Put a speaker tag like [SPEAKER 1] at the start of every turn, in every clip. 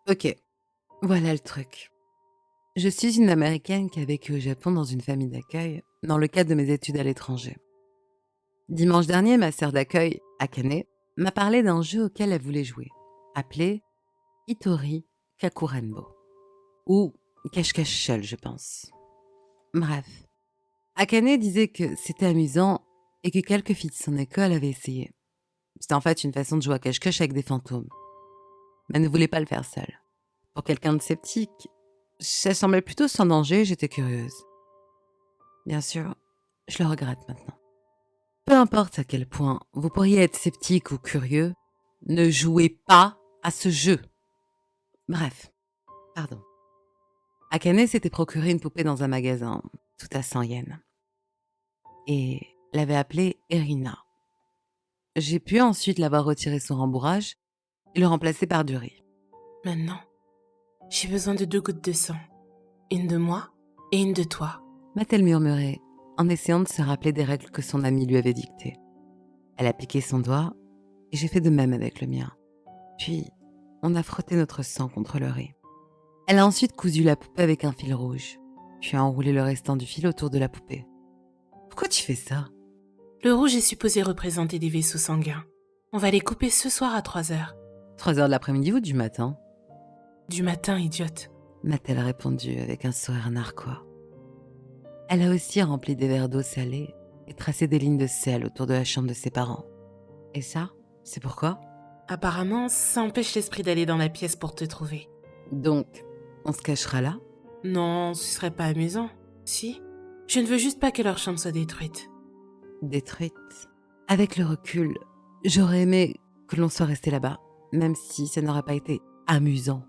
[SPEAKER 1] Ok, voilà le truc. Je suis une Américaine qui a vécu au Japon dans une famille d'accueil, dans le cadre de mes études à l'étranger. Dimanche dernier, ma sœur d'accueil, Akane, m'a parlé d'un jeu auquel elle voulait jouer, appelé Itori Kakurenbo, ou Cache-Cache Seul, je pense. Bref, Akane disait que c'était amusant et que quelques filles de son école avaient essayé. C'était en fait une façon de jouer à cache-cache avec des fantômes, mais elle ne voulait pas le faire seule. Pour quelqu'un de sceptique, ça semblait plutôt sans danger, j'étais curieuse. Bien sûr, je le regrette maintenant. Peu importe à quel point vous pourriez être sceptique ou curieux, ne jouez pas à ce jeu. Bref, pardon. Akane s'était procuré une poupée dans un magasin, tout à 100 yens, et l'avait appelée Erina. J'ai pu ensuite l'avoir retiré son rembourrage et le remplacer par du riz.
[SPEAKER 2] Maintenant, j'ai besoin de 2 gouttes de sang. Une de moi et une de toi.
[SPEAKER 1] M'a-t-elle murmuré, en essayant de se rappeler des règles que son amie lui avait dictées. Elle a piqué son doigt, et j'ai fait de même avec le mien. Puis, on a frotté notre sang contre le riz. Elle a ensuite cousu la poupée avec un fil rouge, puis a enroulé le restant du fil autour de la poupée. Pourquoi tu fais ça ?
[SPEAKER 2] Le rouge est supposé représenter des vaisseaux sanguins. On va les couper ce soir à 3h.
[SPEAKER 1] 3 heures de l'après-midi ou du matin ?
[SPEAKER 2] Du matin, idiote.
[SPEAKER 1] M'a-t-elle répondu avec un sourire narquois. Elle a aussi rempli des verres d'eau salée et tracé des lignes de sel autour de la chambre de ses parents. Et ça, c'est pourquoi ?
[SPEAKER 2] Apparemment, ça empêche l'esprit d'aller dans la pièce pour te trouver.
[SPEAKER 1] Donc, on se cachera là ?
[SPEAKER 2] Non, ce serait pas amusant. Si. Je ne veux juste pas que leur chambre soit détruite.
[SPEAKER 1] Détruite. Avec le recul, j'aurais aimé que l'on soit resté là-bas, même si ça n'aurait pas été amusant.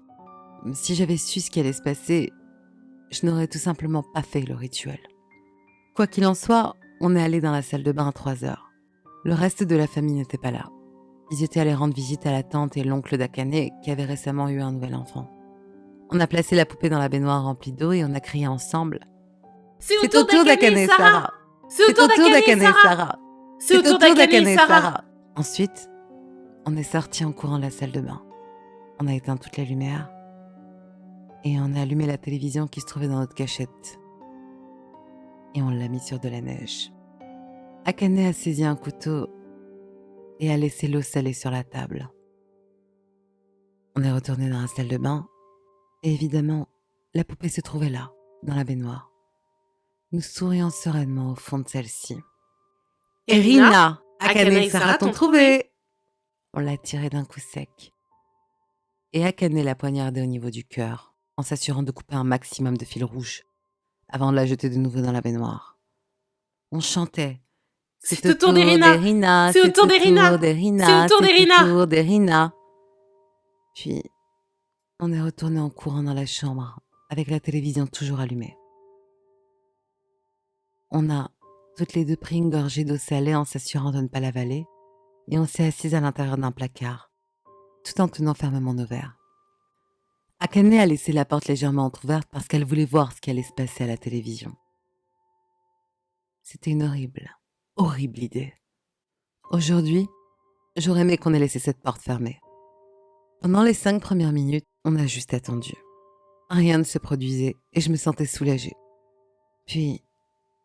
[SPEAKER 1] Si j'avais su ce qui allait se passer, je n'aurais tout simplement pas fait le rituel. Quoi qu'il en soit, on est allé dans la salle de bain à 3 heures. Le reste de la famille n'était pas là. Ils étaient allés rendre visite à la tante et l'oncle d'Akane qui avait récemment eu un nouvel enfant. On a placé la poupée dans la baignoire remplie d'eau et on a crié ensemble « C'est au tour d'Akane et Sarah ! C'est au tour d'Akane et Sarah ! C'est au tour d'Akane et Sarah !» Ensuite, on est sortis en courant de la salle de bain. On a éteint toutes les lumières et on a allumé la télévision qui se trouvait dans notre cachette. Et on l'a mis sur de la neige. Akane a saisi un couteau et a laissé l'eau salée sur la table. On est retourné dans la salle de bain et évidemment, la poupée se trouvait là, dans la baignoire. Nous sourions sereinement au fond de celle-ci. « Erina, Akane et Sarah t'ont trouvé !» On l'a tirée d'un coup sec. Et Akane l'a poignardée au niveau du cœur, en s'assurant de couper un maximum de fil rouge, avant de la jeter de nouveau dans la baignoire. On chantait « C'est au tour d'Erina,
[SPEAKER 2] C'est au tour d'Erina,
[SPEAKER 1] d'Erina,
[SPEAKER 2] c'est au tour d'Erina.
[SPEAKER 1] tour d'Erina. » Puis, on est retourné en courant dans la chambre, avec la télévision toujours allumée. On a toutes les deux pris une gorgée d'eau salée en s'assurant de ne pas l'avaler, et on s'est assises à l'intérieur d'un placard, tout en tenant fermement nos verres. Akane a laissé la porte légèrement entrouverte parce qu'elle voulait voir ce qui allait se passer à la télévision. C'était une horrible idée. Aujourd'hui, j'aurais aimé qu'on ait laissé cette porte fermée. Pendant les 5 premières minutes, on a juste attendu. Rien ne se produisait et je me sentais soulagée. Puis,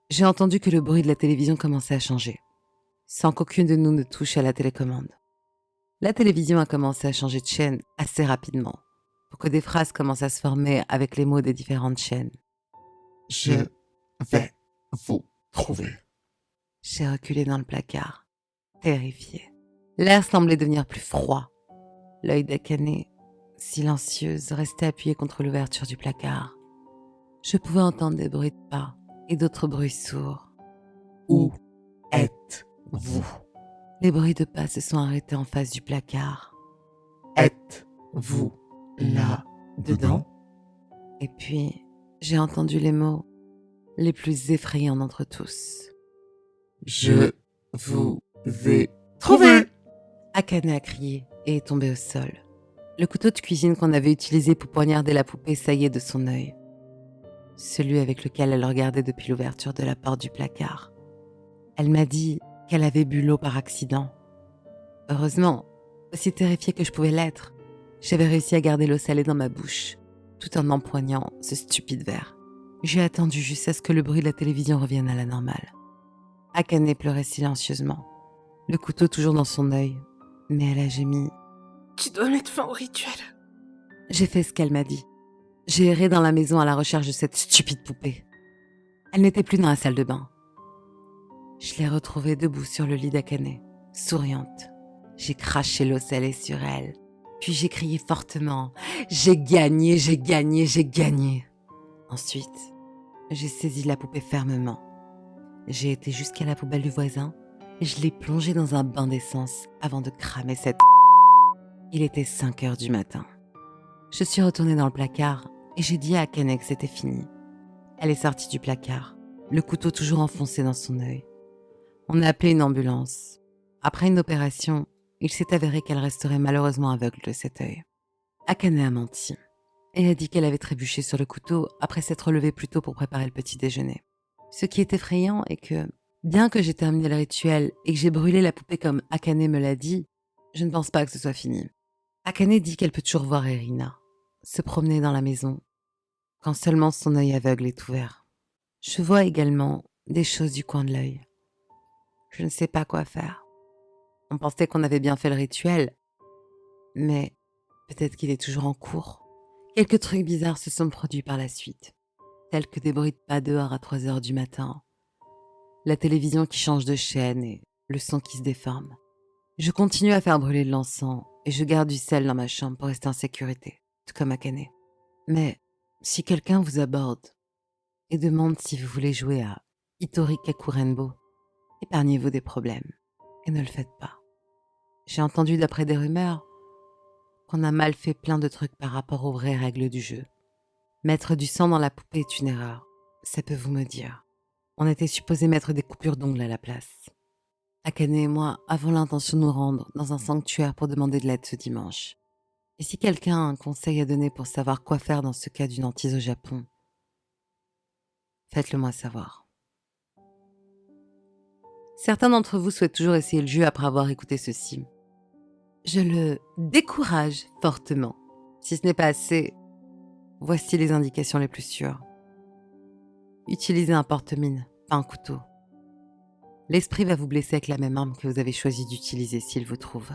[SPEAKER 1] j'ai entendu que le bruit de la télévision commençait à changer, sans qu'aucune de nous ne touche à la télécommande. La télévision a commencé à changer de chaîne assez rapidement, pour que des phrases commencent à se former avec les mots des différentes chaînes.
[SPEAKER 3] Je vais vous trouver.
[SPEAKER 1] J'ai reculé dans le placard, terrifiée. L'air semblait devenir plus froid. L'œil d'Akane, silencieuse, restait appuyé contre l'ouverture du placard. Je pouvais entendre des bruits de pas et d'autres bruits sourds.
[SPEAKER 3] Où êtes-vous?
[SPEAKER 1] Les bruits de pas se sont arrêtés en face du placard.
[SPEAKER 3] Êtes-vous là-dedans?
[SPEAKER 1] Et puis, j'ai entendu les mots les plus effrayants d'entre tous.
[SPEAKER 3] Je vous ai trouvé!
[SPEAKER 1] Akane a crié et est tombé au sol. Le couteau de cuisine qu'on avait utilisé pour poignarder la poupée saillait de son œil. Celui avec lequel elle regardait depuis l'ouverture de la porte du placard. Elle m'a dit qu'elle avait bu l'eau par accident. Heureusement, aussi terrifiée que je pouvais l'être, J'avais réussi à garder l'eau salée dans ma bouche, tout en empoignant ce stupide verre. J'ai attendu jusqu'à ce que le bruit de la télévision revienne à la normale. Akane pleurait silencieusement, le couteau toujours dans son œil, mais elle a gémi.
[SPEAKER 2] Tu dois mettre fin au rituel.
[SPEAKER 1] J'ai fait ce qu'elle m'a dit. J'ai erré dans la maison à la recherche de cette stupide poupée. Elle n'était plus dans la salle de bain. Je l'ai retrouvée debout sur le lit d'Akane, souriante. J'ai craché l'eau salée sur elle, puis j'ai crié fortement « J'ai gagné, j'ai gagné, j'ai gagné !» Ensuite, j'ai saisi la poupée fermement. J'ai été jusqu'à la poubelle du voisin et je l'ai plongée dans un bain d'essence avant de cramer cette... Il était 5 heures du matin. Je suis retournée dans le placard et j'ai dit à Akane que c'était fini. Elle est sortie du placard, le couteau toujours enfoncé dans son œil. On a appelé une ambulance. Après une opération, il s'est avéré qu'elle resterait malheureusement aveugle de cet œil. Akane a menti et a dit qu'elle avait trébuché sur le couteau après s'être levée plus tôt pour préparer le petit déjeuner. Ce qui est effrayant est que, bien que j'ai terminé le rituel et que j'ai brûlé la poupée comme Akane me l'a dit, je ne pense pas que ce soit fini. Akane dit qu'elle peut toujours voir Erina se promener dans la maison quand seulement son œil aveugle est ouvert. Je vois également des choses du coin de l'œil. Je ne sais pas quoi faire. On pensait qu'on avait bien fait le rituel, mais peut-être qu'il est toujours en cours. Quelques trucs bizarres se sont produits par la suite, tels que des bruits de pas dehors à 3 heures du matin, la télévision qui change de chaîne et le son qui se déforme. Je continue à faire brûler de l'encens et je garde du sel dans ma chambre pour rester en sécurité, tout comme Akane. Mais si quelqu'un vous aborde et demande si vous voulez jouer à Itori Kakurenbo, épargnez-vous des problèmes et ne le faites pas. J'ai entendu d'après des rumeurs qu'on a mal fait plein de trucs par rapport aux vraies règles du jeu. Mettre du sang dans la poupée est une erreur, ça peut vous me dire. On était supposé mettre des coupures d'ongles à la place. Akane et moi avons l'intention de nous rendre dans un sanctuaire pour demander de l'aide ce dimanche. Et si quelqu'un a un conseil à donner pour savoir quoi faire dans ce cas d'une hantise au Japon, faites-le moi savoir. Certains d'entre vous souhaitent toujours essayer le jeu après avoir écouté ceci. Je le décourage fortement. Si ce n'est pas assez, voici les indications les plus sûres. Utilisez un porte-mine, pas un couteau. L'esprit va vous blesser avec la même arme que vous avez choisi d'utiliser s'il vous trouve.